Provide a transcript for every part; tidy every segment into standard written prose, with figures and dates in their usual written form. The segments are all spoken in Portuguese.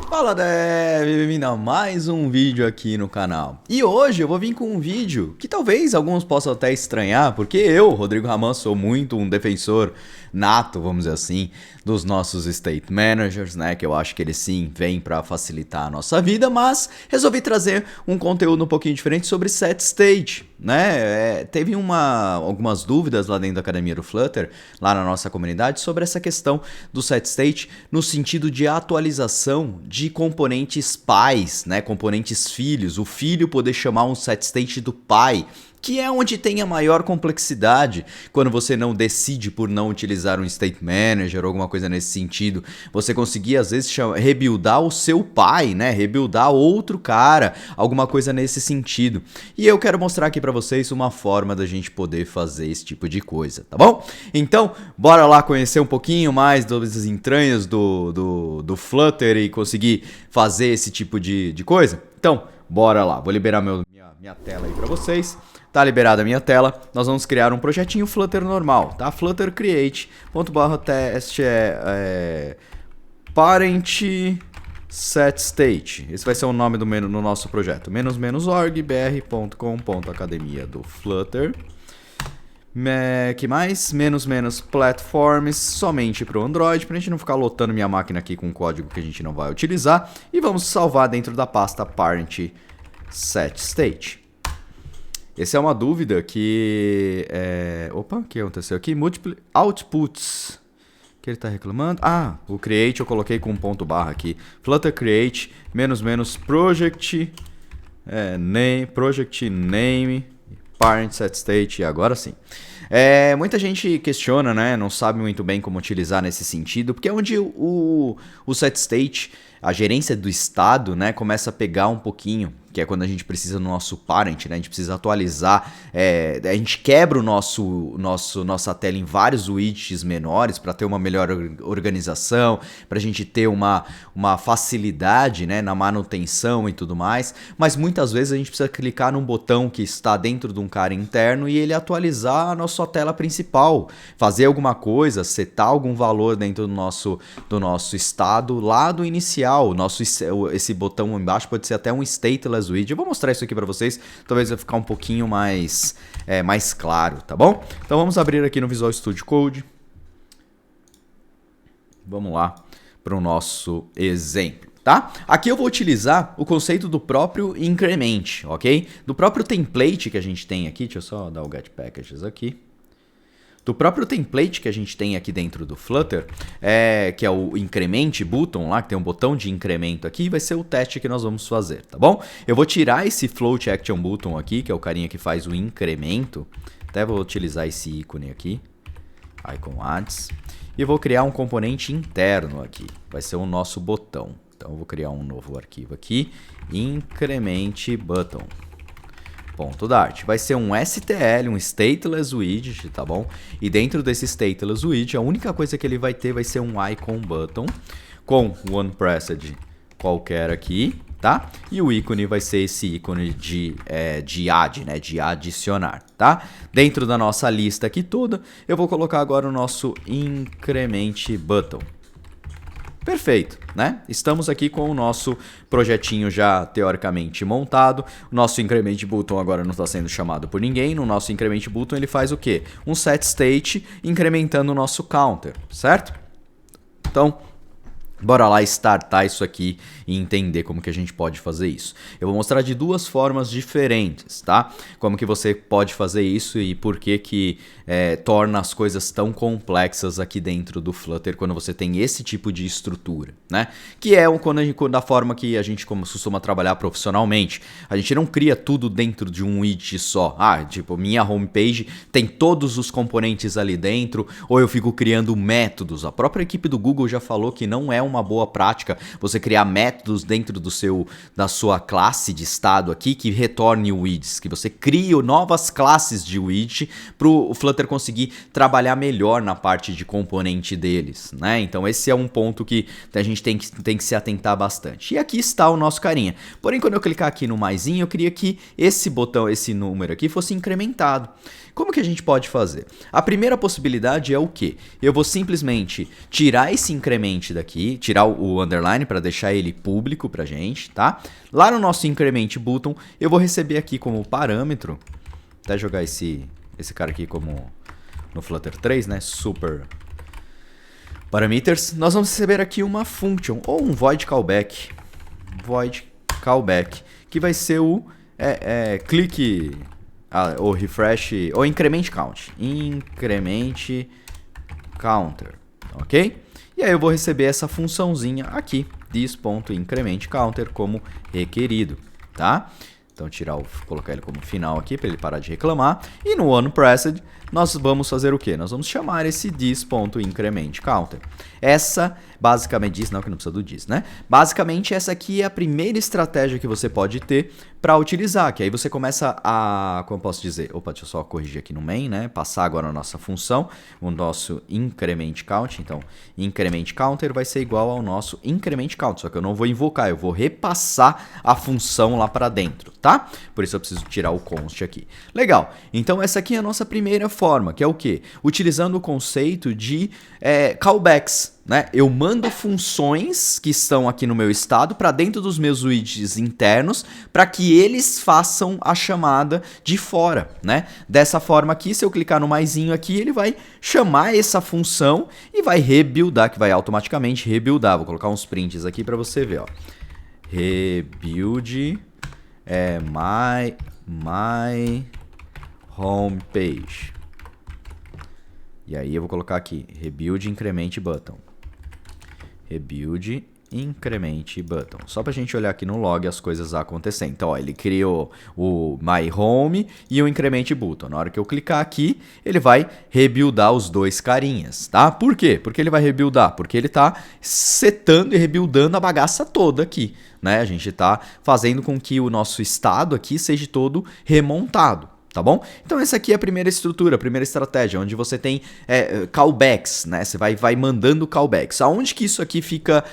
Fala, bem-vindo a mais um vídeo aqui no canal. E hoje eu vou vir com um vídeo que talvez alguns possam até estranhar, porque eu, Rodrigo Raman, sou muito um defensor nato, vamos dizer assim, dos nossos State Managers, né? Que eu acho que eles sim vêm para facilitar a nossa vida, mas resolvi trazer um conteúdo um pouquinho diferente sobre Set State, né? Teve algumas dúvidas lá dentro da academia do Flutter, lá na nossa comunidade, sobre essa questão do Set State no sentido de atualização de componentes pais, né? Componentes filhos, o filho poder chamar um Set State do pai, que é onde tem a maior complexidade quando você não decide por não utilizar um State Manager ou alguma coisa nesse sentido. Você conseguir, às vezes, rebuildar o seu pai, né? Rebuildar outro cara, alguma coisa nesse sentido. E eu quero mostrar aqui pra vocês uma forma da gente poder fazer esse tipo de coisa, tá bom? Então, bora lá conhecer um pouquinho mais das entranhas do Flutter e conseguir fazer esse tipo de coisa? Então, bora lá. Vou liberar minha tela aí pra vocês. Tá liberada a minha tela, nós vamos criar um projetinho Flutter normal, tá? Flutter create, .test parent set state. Esse vai ser o nome do no nosso projeto. --org br.com.academia do Flutter. Que mais? --platforms, somente para o Android, para a gente não ficar lotando minha máquina aqui com código que a gente não vai utilizar. E vamos salvar dentro da pasta parent set state. Essa é uma dúvida que... Opa, o que aconteceu aqui? Múltiplos outputs. Que ele está reclamando? Ah, o create eu coloquei com um ponto barra aqui. Flutter create, project, project name, parent set state, e agora sim. Muita gente questiona, né? Não sabe muito bem como utilizar nesse sentido, porque é onde o set state, a gerência do estado, né, começa a pegar um pouquinho, que é quando a gente precisa do nosso parent, né? A gente precisa atualizar, a gente quebra nossa tela em vários widgets menores para ter uma melhor organização, para a gente ter uma facilidade, né, na manutenção e tudo mais, mas muitas vezes a gente precisa clicar num botão que está dentro de um cara interno e ele atualizar a nossa tela principal, fazer alguma coisa, setar algum valor dentro do nosso estado lá do inicial. Esse botão embaixo pode ser até um stateless widget. Eu vou mostrar isso aqui para vocês, talvez vai ficar um pouquinho mais claro, tá bom? Então vamos abrir aqui no Visual Studio Code. Vamos lá para o nosso exemplo, tá? Aqui eu vou utilizar o conceito do próprio increment, ok? Do próprio template que a gente tem aqui, deixa eu só dar o get packages aqui. Do próprio template que a gente tem aqui dentro do Flutter, que é o increment button lá, que tem um botão de incremento aqui, vai ser o teste que nós vamos fazer, tá bom? Eu vou tirar esse float action button aqui, que é o carinha que faz o incremento, até vou utilizar esse ícone aqui, icon adds, e vou criar um componente interno aqui, vai ser o nosso botão. Então eu vou criar um novo arquivo aqui, increment button. .dart. Vai ser um STL, um stateless widget, tá bom? E dentro desse stateless widget, a única coisa que ele vai ter vai ser um icon button com one pressed qualquer aqui, tá? E o ícone vai ser esse ícone de add, né? De adicionar, tá? Dentro da nossa lista aqui toda, eu vou colocar agora o nosso increment button. Perfeito, né? Estamos aqui com o nosso projetinho já teoricamente montado. O nosso increment button agora não está sendo chamado por ninguém. No nosso increment button ele faz o quê? Um set state incrementando o nosso counter, certo? Então, bora lá startar isso aqui e entender como que a gente pode fazer isso. Eu vou mostrar de duas formas diferentes, tá? Como que você pode fazer isso e por que torna as coisas tão complexas aqui dentro do Flutter quando você tem esse tipo de estrutura, né? Que é da forma que a gente costuma trabalhar profissionalmente. A gente não cria tudo dentro de um widget só. Ah, tipo, minha homepage tem todos os componentes ali dentro, ou eu fico criando métodos. A própria equipe do Google já falou que não é uma boa prática você criar métodos dentro da sua classe de estado aqui que retorne widgets, que você crie novas classes de widget para o Flutter conseguir trabalhar melhor na parte de componente deles, né? Então esse é um ponto que a gente tem que se atentar bastante. E aqui está o nosso carinha. Porém, quando eu clicar aqui no maisinho, eu queria que esse botão, esse número aqui fosse incrementado. Como que a gente pode fazer? A primeira possibilidade é o quê? Eu vou simplesmente tirar esse increment daqui, tirar o underline para deixar ele público pra gente, tá? Lá no nosso increment button, eu vou receber aqui como parâmetro, até jogar esse cara aqui como no Flutter 3, né? Super parameters. Nós vamos receber aqui uma function ou um void callback. Void callback, que vai ser o clique ou refresh ou increment count. Increment counter, ok? E aí eu vou receber essa funçãozinha aqui, this.incrementCounter como requerido, tá? Então colocar ele como final aqui para ele parar de reclamar. E no onPressed nós vamos fazer o quê? Nós vamos chamar esse this.incrementCounter. Essa, basicamente, diz, não que não precisa do this, né? Basicamente, essa aqui é a primeira estratégia que você pode ter para utilizar, que aí você começa a, como eu posso dizer, opa, deixa eu só corrigir aqui no main, né? Passar agora a nossa função, o nosso increment count. Então, increment counter vai ser igual ao nosso increment count, só que eu não vou invocar, eu vou repassar a função lá para dentro, tá? Por isso eu preciso tirar o const aqui. Legal, então essa aqui é a nossa primeira forma, que é o quê? Utilizando o conceito de callbacks. Né? Eu mando funções que estão aqui no meu estado para dentro dos meus widgets internos para que eles façam a chamada de fora. Né? Dessa forma aqui, se eu clicar no maisinho aqui, ele vai chamar essa função e vai rebuildar, que vai automaticamente rebuildar. Vou colocar uns prints aqui para você ver. Ó. Rebuild my homepage. E aí eu vou colocar aqui, rebuild increment button. Rebuild increment button. Só pra gente olhar aqui no log as coisas acontecendo. Então, ó, ele criou o my home e o increment button. Na hora que eu clicar aqui, ele vai rebuildar os dois carinhas, tá? Por quê? Porque ele vai rebuildar? Porque ele tá setando e rebuildando a bagaça toda aqui, né? A gente tá fazendo com que o nosso estado aqui seja todo remontado. Tá bom? Então essa aqui é a primeira estrutura, a primeira estratégia, onde você tem callbacks, né? Você vai mandando callbacks. Aonde que isso aqui fica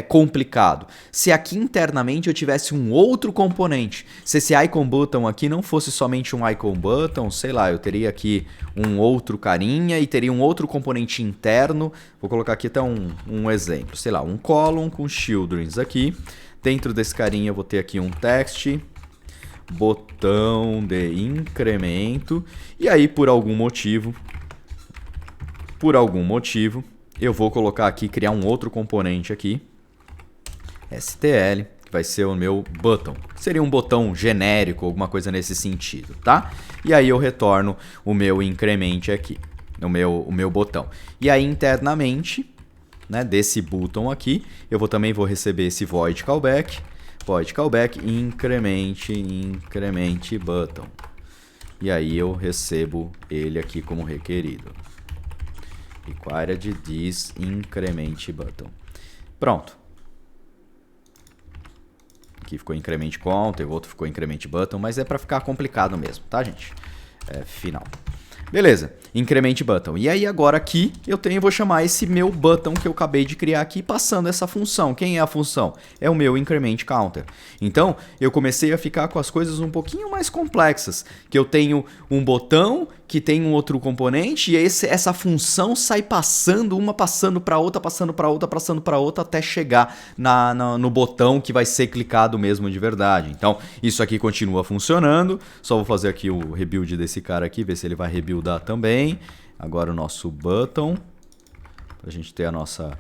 complicado? Se aqui internamente eu tivesse um outro componente, se esse icon button aqui não fosse somente um icon button, sei lá, eu teria aqui um outro carinha e teria um outro componente interno. Vou colocar aqui até um exemplo, sei lá, um column com childrens aqui. Dentro desse carinha eu vou ter aqui um text, botão de incremento, e aí por algum motivo eu vou colocar aqui, criar um outro componente aqui, stl, que vai ser o meu button, seria um botão genérico, alguma coisa nesse sentido, tá? E aí eu retorno o meu increment aqui, o meu botão, e aí internamente, né, desse button aqui, eu também vou receber esse void callback increment button. E aí eu recebo ele aqui como requerido. Required this increment button. Pronto. Aqui ficou increment counter, o outro ficou increment button, mas é para ficar complicado mesmo, tá, gente? Final. Beleza, increment button. E aí agora aqui vou chamar esse meu button que eu acabei de criar aqui, passando essa função. Quem é a função? É o meu increment counter. Então, eu comecei a ficar com as coisas um pouquinho mais complexas, que eu tenho um botão que tem um outro componente e essa função sai passando, uma passando para outra, passando para outra, passando para outra, até chegar no botão que vai ser clicado mesmo de verdade. Então, isso aqui continua funcionando. Só vou fazer aqui o rebuild desse cara aqui, ver se ele vai rebuildar também. Agora o nosso button, para a gente ter a nossa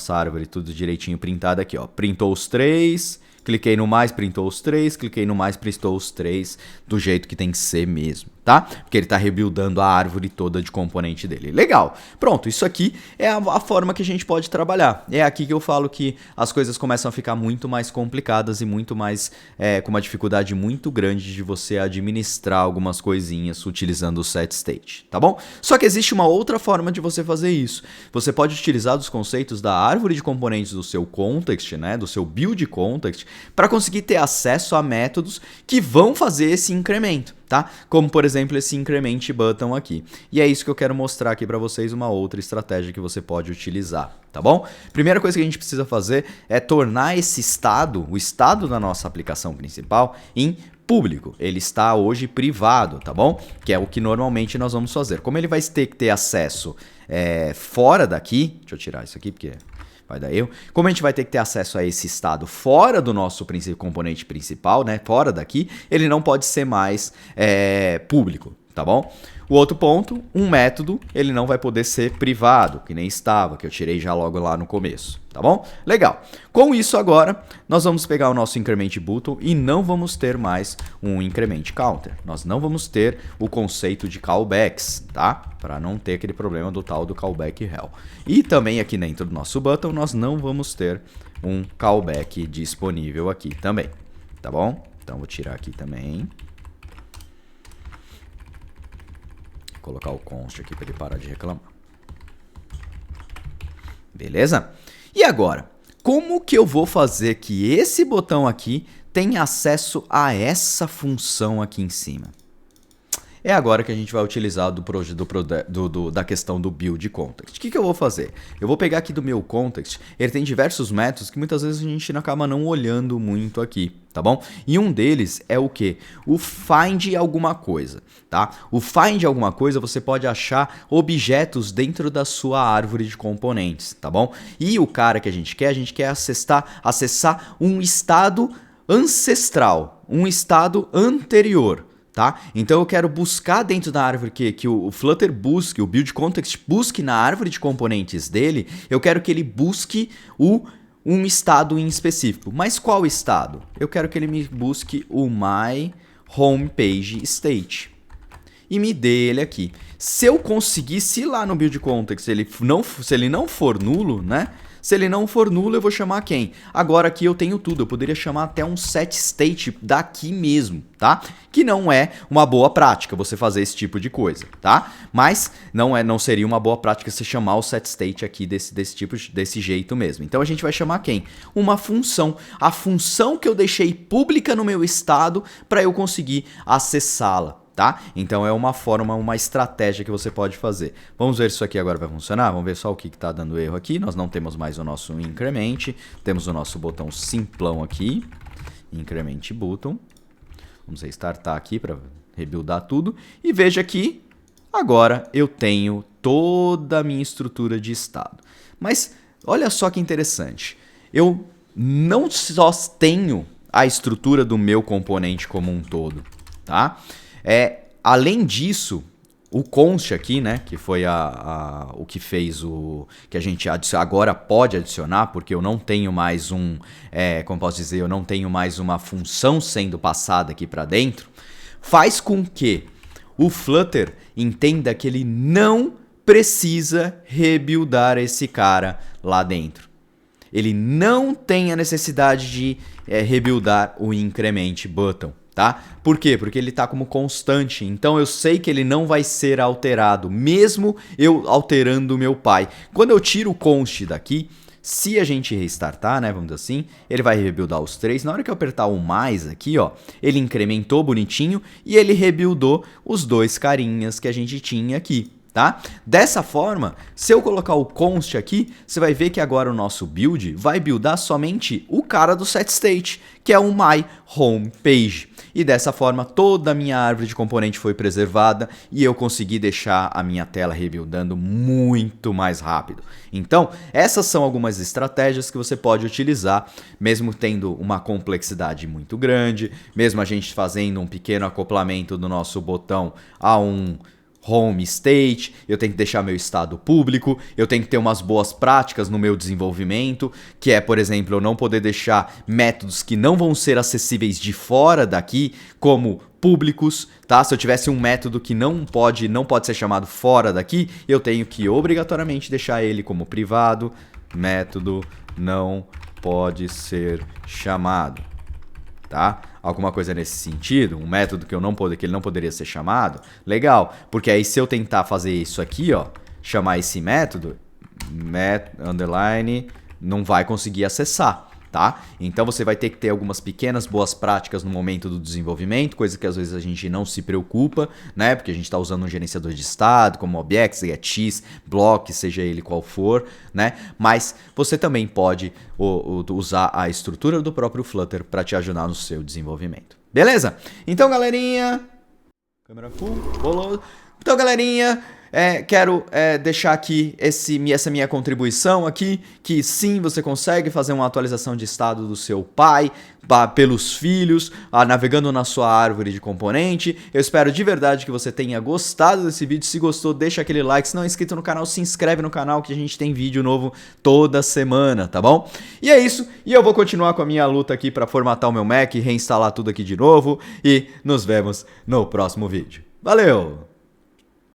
árvore tudo direitinho printada aqui, ó. Printou os três, cliquei no mais, printou os três, cliquei no mais, printou os três, do jeito que tem que ser mesmo, tá? Porque ele está rebuildando a árvore toda de componente dele. Legal. Pronto, isso aqui é a forma que a gente pode trabalhar. É aqui que eu falo que as coisas começam a ficar muito mais complicadas e muito mais com uma dificuldade muito grande de você administrar algumas coisinhas utilizando o setState, tá bom? Só que existe uma outra forma de você fazer isso. Você pode utilizar os conceitos da árvore de componentes do seu context, né, do seu build context, para conseguir ter acesso a métodos que vão fazer esse incremento. Tá? Como, por exemplo, esse increment button aqui. E é isso que eu quero mostrar aqui para vocês, uma outra estratégia que você pode utilizar, tá bom? Primeira coisa que a gente precisa fazer é tornar esse estado, o estado da nossa aplicação principal, em público, ele está hoje privado, tá bom? Que é o que normalmente nós vamos fazer. Como ele vai ter que ter acesso fora daqui, deixa eu tirar isso aqui porque vai dar erro. Como a gente vai ter que ter acesso a esse estado fora do nosso componente principal, né? Fora daqui, ele não pode ser mais público, tá bom? O outro ponto, um método, ele não vai poder ser privado, que nem estava, que eu tirei já logo lá no começo, tá bom? Legal. Com isso agora, nós vamos pegar o nosso increment button e não vamos ter mais um increment counter. Nós não vamos ter o conceito de callbacks, tá? Para não ter aquele problema do tal do callback hell. E também aqui dentro do nosso button, nós não vamos ter um callback disponível aqui também, tá bom? Então vou tirar aqui também. Colocar o const aqui para ele parar de reclamar. Beleza? E agora, como que eu vou fazer que esse botão aqui tenha acesso a essa função aqui em cima? É agora que a gente vai utilizar da questão do build context. O que eu vou fazer? Eu vou pegar aqui do meu context, ele tem diversos métodos que muitas vezes a gente acaba não olhando muito aqui, tá bom? E um deles é o quê? O find alguma coisa, tá? O find alguma coisa você pode achar objetos dentro da sua árvore de componentes, tá bom? E o cara que a gente quer acessar um estado ancestral, um estado anterior. Tá? Então eu quero buscar dentro da árvore que o Flutter busque, o build context busque na árvore de componentes dele, eu quero que ele busque um estado em específico. Mas qual estado? Eu quero que ele me busque o my homepage state e me dê ele aqui. Se eu conseguir, se lá no build context se ele não for nulo, né? Se ele não for nulo, eu vou chamar quem? Não aqui eu tenho tudo, eu poderia chamar até um set state daqui mesmo, tá? Que não é uma boa prática você fazer esse tipo de coisa, tá? Mas não seria uma boa prática você chamar o set state aqui desse jeito mesmo. Então a gente vai chamar quem? Uma função. A função que eu deixei pública no meu estado para eu conseguir acessá-la. Tá? Então é uma forma, uma estratégia que você pode fazer. Vamos ver se isso aqui agora vai funcionar. Vamos ver só o que está dando erro aqui. Nós não temos mais o nosso increment. Temos o nosso botão simplão aqui. Increment button. Vamos restartar aqui para rebuildar tudo. E veja que agora eu tenho toda a minha estrutura de estado. Mas olha só que interessante. Eu não só tenho a estrutura do meu componente como um todo, tá? Além disso, o const aqui, né, que foi o que fez que a gente agora pode adicionar, porque eu não tenho mais como posso dizer, eu não tenho mais uma função sendo passada aqui para dentro, faz com que o Flutter entenda que ele não precisa rebuildar esse cara lá dentro. Ele não tem a necessidade de rebuildar o increment button. Tá? Por quê? Porque ele está como constante, então eu sei que ele não vai ser alterado, mesmo eu alterando o meu pai. Quando eu tiro o const daqui, se a gente restartar, né, vamos dizer assim, ele vai rebuildar os três. Na hora que eu apertar o mais aqui, ó, ele incrementou bonitinho e ele rebuildou os dois carinhas que a gente tinha aqui. Tá? Dessa forma, se eu colocar o const aqui, você vai ver que agora o nosso build vai buildar somente o cara do set state, que é o my homepage. E dessa forma, toda a minha árvore de componente foi preservada e eu consegui deixar a minha tela rebuildando muito mais rápido. Então, essas são algumas estratégias que você pode utilizar, mesmo tendo uma complexidade muito grande, mesmo a gente fazendo um pequeno acoplamento do nosso botão a um home state, eu tenho que deixar meu estado público, eu tenho que ter umas boas práticas no meu desenvolvimento, que é, por exemplo, eu não poder deixar métodos que não vão ser acessíveis de fora daqui como públicos, tá? Se eu tivesse um método que não pode ser chamado fora daqui, eu tenho que obrigatoriamente deixar ele como privado, método não pode ser chamado. Tá? Alguma coisa nesse sentido, um método que ele não poderia ser chamado, legal, porque aí se eu tentar fazer isso aqui, ó, chamar esse método, underline, não vai conseguir acessar, tá? Então você vai ter que ter algumas pequenas boas práticas no momento do desenvolvimento, coisa que às vezes a gente não se preocupa, né? Porque a gente está usando um gerenciador de estado, como Objects, getX, Block, seja ele qual for, né? Mas você também pode usar a estrutura do próprio Flutter para te ajudar no seu desenvolvimento. Beleza? Então, galerinha... Câmera full, bolou. Então, galerinha... quero deixar aqui essa minha contribuição aqui, que sim, você consegue fazer uma atualização de estado do seu pai, pelos filhos, navegando na sua árvore de componente. Eu espero de verdade que você tenha gostado desse vídeo. Se gostou, deixa aquele like. Se não é inscrito no canal, se inscreve no canal, que a gente tem vídeo novo toda semana, tá bom? E é isso, e eu vou continuar com a minha luta aqui para formatar o meu Mac, reinstalar tudo aqui de novo, e nos vemos no próximo vídeo. Valeu!